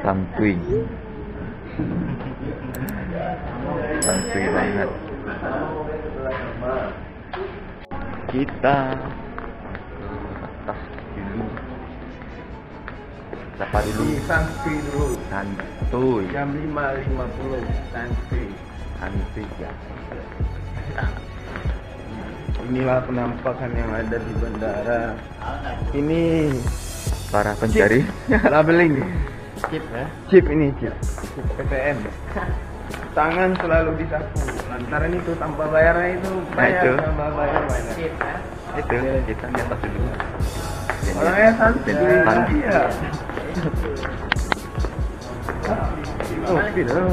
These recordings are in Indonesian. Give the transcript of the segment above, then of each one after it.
santuy. Santuy banget. Kita ke atas dulu. Sapa dulu. Santuy dulu. Santuy. Jam 5.50 santuy. Santuy ya. Inilah penampakan yang ada di bandara. Ini Para pencari labeling. Chip ya? Chip ini chip PTM. Tangan selalu disapu. Lantaran itu tanpa bayarnya itu bayar, itu. tanpa bayar banyak. Chip ya? Itu kita di atas dulu. Orangnya santai. Iya.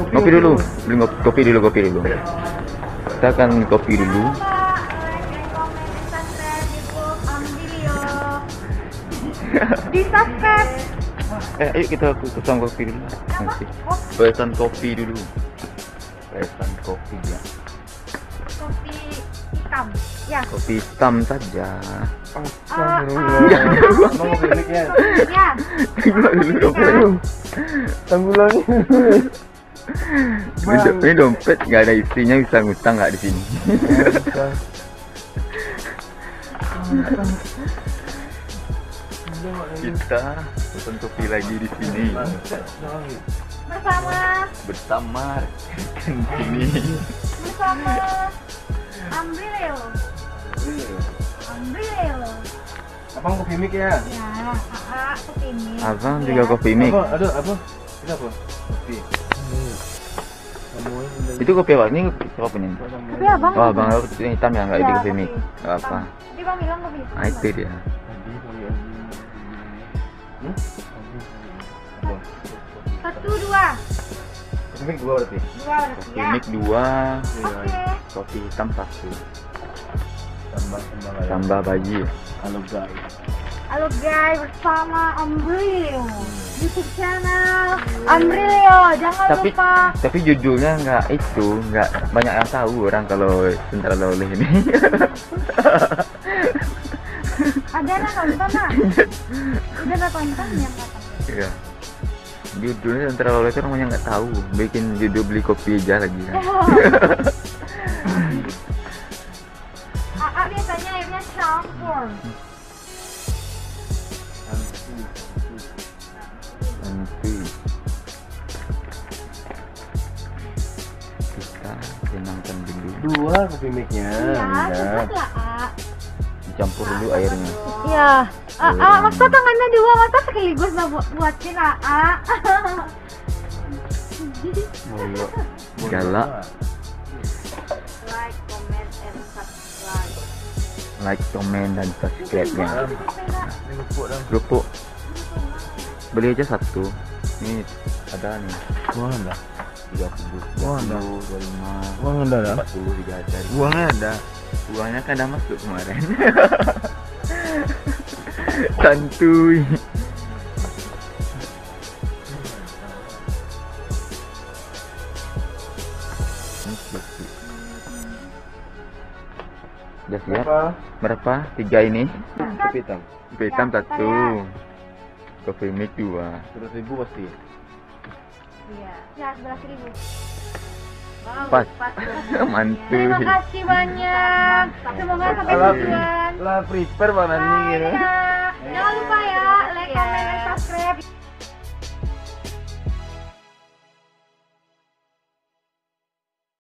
Kopi dulu. Beli kopi dulu, kopi dulu. Kita akan kopi dulu. Di subscribe. Ayo kita pesan kopi dulu. Nanti. Pesan kopi dulu. Pesan kopi ya. Kopi hitam. Ya. Kopi hitam saja. Mau miliknya. Ya. Tengok dulu dompet. Tanggulangi. Ini dompet nggak ada isinya, bisa ngutang nggak di sini? Kita pesan kopi lagi di sini bersama sini. Bersama Ambril. Abang kopi mik ya? Ya, kopi mik. Abang juga kopi mik. Aduh, apa? Ini apa? Kopi. Itu kopi apa? Ini siapa punya? Kopi abang. Oh, abang yang hitam ya, nggak Ya, di kopi mik. Nggak apa. Dia bang bilang kopi hitam. Nah, itu dia. Satu, dua. Kopi mik 2 berarti? Dua berarti Kopi ya. mik 2, Oke. kopi hitam 1. Tambah Tambah bagi. Halo guys. Halo guys, bersama Ambril. YouTube channel Ambril. Jangan Tapi lupa. tapi judulnya nggak banyak yang tahu orang kalau Tentara Loleh ini. Ada anak nonton nah. Udah nggak tonton ya nggak tonton. Iya. Judulnya Tentara Loleh itu namanya nggak tahu. Bikin judul beli kopi aja lagi kan. AA biasanya airnya campur. Nanti kita tenangkan dulu. 2 kopi miknya. Iya, terus lah A. Dicampur dulu airnya. Iya. AA, masa tangannya 2, masa sekaligus lah buatin AA. Galak. Like, comment, and subscribe. Like, comment, dan subscribe-nya. Ini Kerupuk. Beli aja 1. Ini ada nih. Uang ada? 30, Wah, ada. 25, Uang ada dah? 40 juga ada. Uangnya ada. Uangnya kan udah masuk kemarin. Santuy. Udah siap? Berapa? 3 ini? Kopi hitam. Kopi hitam 1. Kopi mik 2. 100.000 pasti. Iya. Ya, 11.000. Wow, Pas. banget. Mantul. Terima kasih banyak. Semoga sampai tujuan. Lah prepare mana nih gitu. Jangan lupa ya, like, comment, dan subscribe.